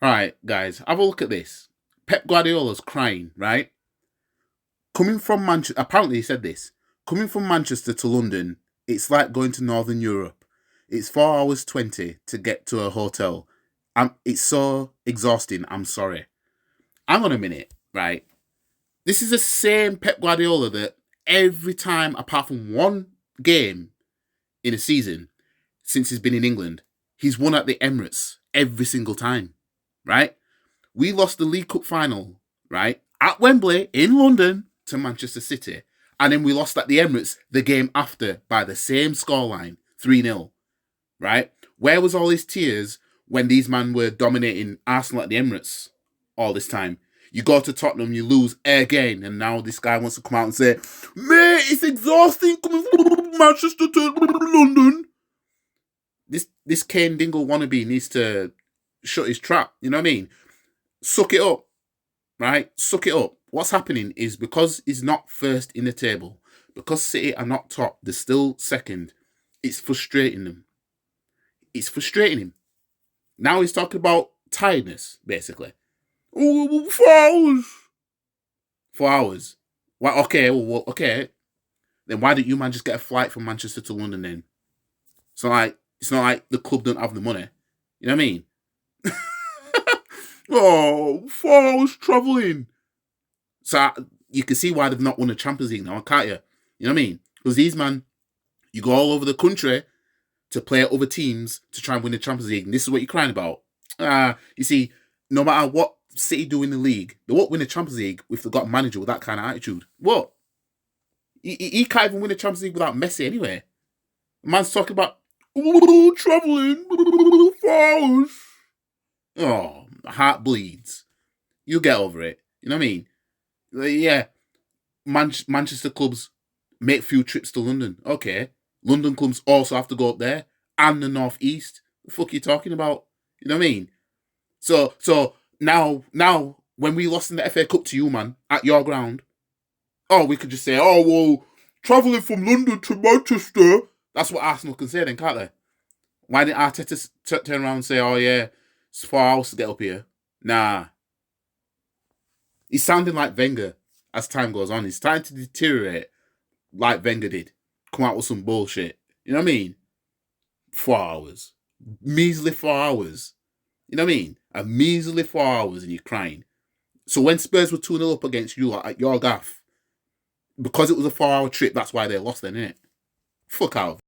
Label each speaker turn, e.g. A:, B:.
A: All right, guys, have a look at this. Pep Guardiola's crying, right? Coming from Manchester, apparently he said this. Coming from Manchester to London, it's like going to Northern Europe. It's 4 hours 20 to get to a hotel. It's so exhausting. I'm sorry. Hang on a minute, right? This is the same Pep Guardiola that every time, apart from one game in a season since he's been in England, he's won at the Emirates every single time, right? We lost the League Cup final, right, at Wembley in London to Manchester City. And then we lost at the Emirates the game after by the same scoreline, 3-0, right? Where was all his tears when these men were dominating Arsenal at the Emirates all this time? You go to Tottenham, you lose again, and now this guy wants to come out and say, mate, it's exhausting coming from Manchester to London. This Kane Dingle wannabe needs to shut his trap, you know what I mean? Suck it up, right? Suck it up. What's happening is because he's not first in the table, because City are not top, they're still second, it's frustrating them. It's frustrating him. Now he's talking about tiredness, basically. Oh, 4 hours. 4 hours. Well, okay. Then why didn't you man just get a flight from Manchester to London then? It's not like the club don't have the money. You know what I mean? Oh, 4 hours travelling. So you can see why they've not won the Champions League now, can't you? You know what I mean? Because these man, you go all over the country to play at other teams to try and win the Champions League. And this is what you're crying about. You see, no matter what City do in the league, they won't win the Champions League if they've got a manager with that kind of attitude. What? He can't even win the Champions League without Messi anyway. Man's talking about travelling 4 hours. Oh, my heart bleeds. You get over it. You know what I mean? Yeah, Manchester clubs make few trips to London. Okay, London clubs also have to go up there and the North East. The fuck are you talking about? You know what I mean? So now when we lost in the FA Cup to you, man, at your ground, oh, we could just say, oh well, travelling from London to Manchester. That's what Arsenal can say then, can't they? Why didn't Arteta turn around and say, oh yeah, it's 4 hours to get up here? Nah. He's sounding like Wenger as time goes on. He's starting to deteriorate like Wenger did. Come out with some bullshit. You know what I mean? 4 hours. Measly 4 hours. You know what I mean? A measly 4 hours and you're crying. So when Spurs were 2-0 up against you at your gaff, because it was a 4 hour trip, that's why they lost then, innit? Fuck out.